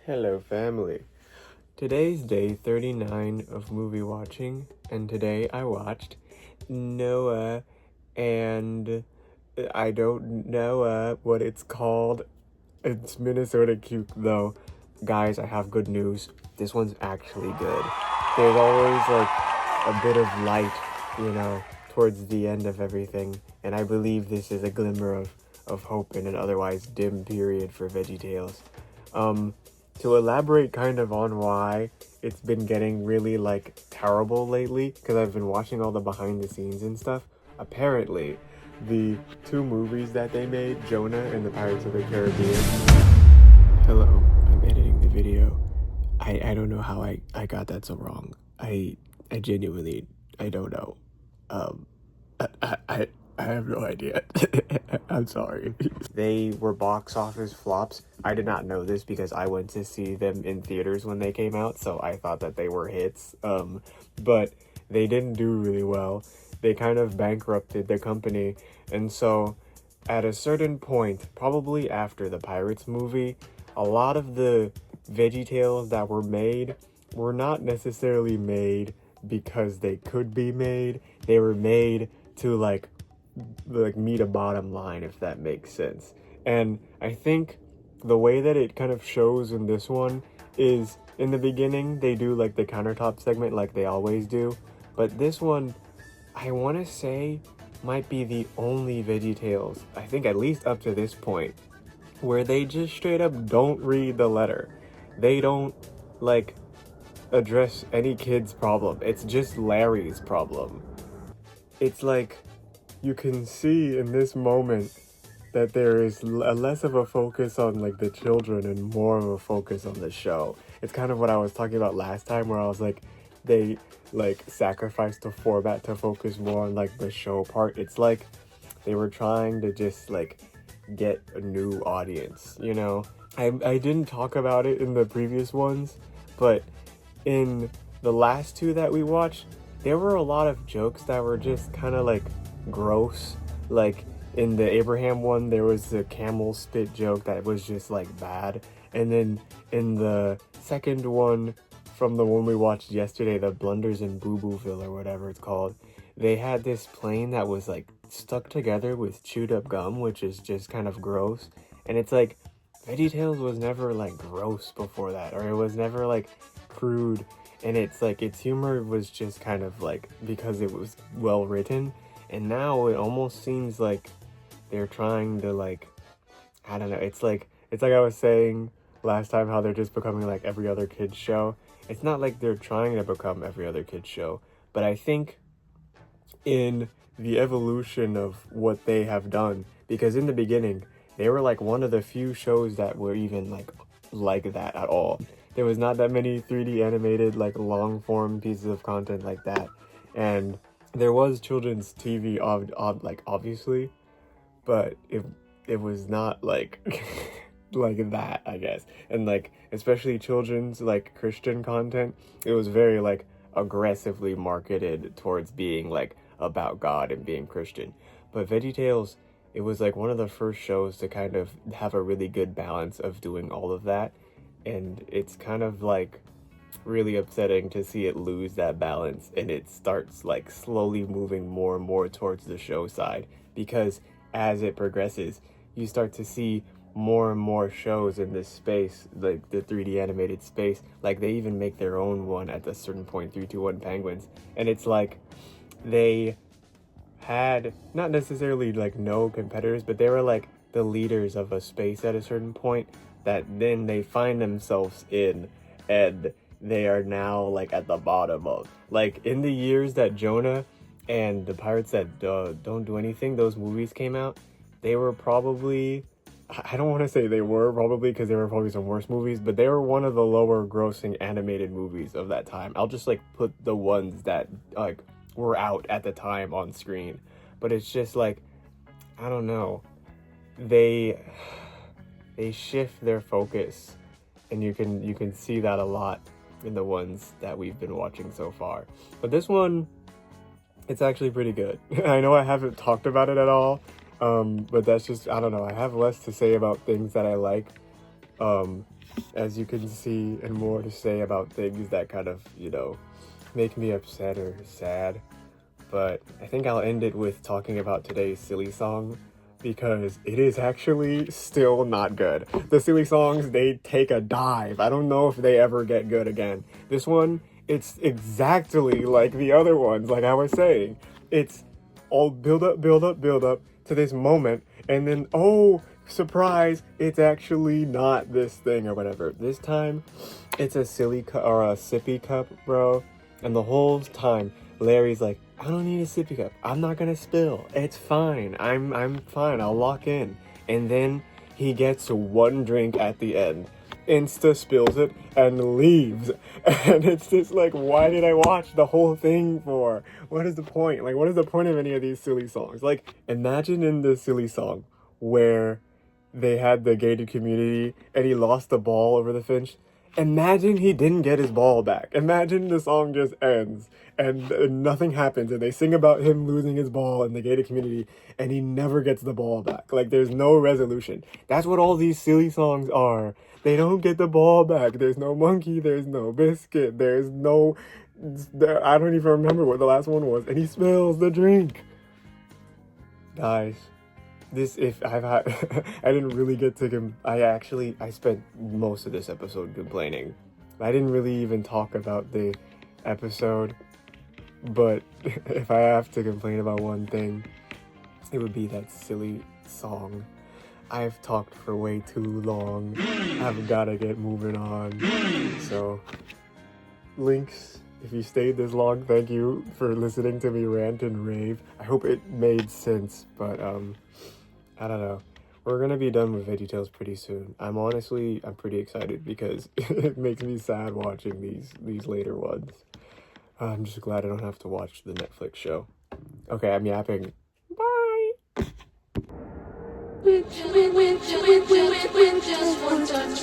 Hello family. Today's day 39 of movie watching, and today I watched Noah, and I don't know what it's called. It's Minnesota Cuke though. Guys, I have good news. This one's actually good. There's always like a bit of light, towards the end of everything, and I believe this is a glimmer of hope in an otherwise dim period for VeggieTales. To elaborate kind of on why it's been getting really like terrible lately, because I've been watching all the behind the scenes and stuff. Apparently, the two movies that they made, Jonah and the Pirates of the Caribbean. Hello, I'm editing the video. I don't know how I got that so wrong. I genuinely, I don't know. I have no idea. I'm sorry. They were box office flops. I did not know this because I went to see them in theaters when they came out, so I thought that they were hits. But they didn't do really well. They kind of bankrupted the company, and so at a certain point, probably after the Pirates movie, a lot of the VeggieTales that were made were not necessarily made because they could be made. They were made to like meet a bottom line, if that makes sense. And I think the way that it kind of shows in this one is in the beginning they do like the countertop segment like they always do, but this one I want to say might be the only VeggieTales, I think at least up to this point, where they just straight up don't read the letter. They don't like address any kid's problem. It's just Larry's problem. It's like you can see in this moment that there is less of a focus on like the children and more of a focus on the show. It's kind of what I was talking about last time, where I was like, they like sacrificed the format to focus more on like the show part. It's like they were trying to just like get a new audience, I didn't talk about it in the previous ones, but in the last two that we watched, there were a lot of jokes that were just kind of like gross. Like in the Abraham one, there was the camel spit joke that was just like bad, and then in the second one from the one we watched yesterday, the Blunders in Boo Booville or whatever it's called, they had this plane that was like stuck together with chewed up gum, which is just kind of gross. And it's like VeggieTales was never like gross before that, or it was never like crude, and it's like its humor was just kind of like because it was well written. And now it almost seems like they're trying to like, I don't know, it's like I was saying last time, how they're just becoming like every other kid's show. It's not like they're trying to become every other kid's show, but I think in the evolution of what they have done, because in the beginning they were like one of the few shows that were even like that at all. There was not that many 3D animated like long form pieces of content like that, and there was children's TV obviously, but it was not like like that, I guess. And like especially children's like Christian content, it was very like aggressively marketed towards being like about God and being Christian. But VeggieTales, it was like one of the first shows to kind of have a really good balance of doing all of that, and it's kind of like really upsetting to see it lose that balance, and it starts like slowly moving more and more towards the show side, because as it progresses you start to see more and more shows in this space, like the 3D animated space. Like they even make their own one at a certain point, 321 Penguins, and it's like they had not necessarily like no competitors, but they were like the leaders of a space at a certain point that then they find themselves in, and they are now like at the bottom of. Like in the years that Jonah and the Pirates that Don't Do Anything, those movies came out, they were probably, I don't want to say they were probably, because there were probably some worse movies, but they were one of the lower grossing animated movies of that time. I'll just like put the ones that like were out at the time on screen. But it's just like, I don't know, they shift their focus, and you can see that a lot in the ones that we've been watching so far. But this one, it's actually pretty good. I know I haven't talked about it at all, but that's just, I don't know, I have less to say about things that I like As you can see, and more to say about things that kind of, make me upset or sad. But I think I'll end it with talking about today's silly song, because it is actually still not good. The silly songs, they take a dive. I don't know if they ever get good again. This one, it's exactly like the other ones, like I was saying. It's all build up to this moment, and then, oh, surprise, it's actually not this thing or whatever. This time, it's a silly cup or a sippy cup, bro. And the whole time, Larry's like, I don't need a sippy cup. I'm not gonna spill. It's fine. I'm fine. I'll lock in. And then he gets one drink at the end, insta spills it, and leaves. And it's just like, why did I watch the whole thing for? What is the point? Like, what is the point of any of these silly songs? Like, imagine in this silly song where they had the gated community and he lost the ball over the Finch. Imagine he didn't get his ball back. Imagine the song just ends and nothing happens, and they sing about him losing his ball in the gated community and he never gets the ball back. Like, there's no resolution. That's what all these silly songs are. They don't get the ball back. There's no monkey, there's no biscuit, there's no... I don't even remember what the last one was. And he spills the drink. Guys, I didn't really get to I spent most of this episode complaining. I didn't really even talk about the episode, but if I have to complain about one thing, it would be that silly song. I've talked for way too long. I've gotta get moving on. So, links, if you stayed this long, thank you for listening to me rant and rave. I hope it made sense, but I don't know. We're gonna be done with VeggieTales pretty soon. I'm pretty excited because it makes me sad watching these later ones. I'm just glad I don't have to watch the Netflix show. Okay, I'm yapping. Bye! Just one touch.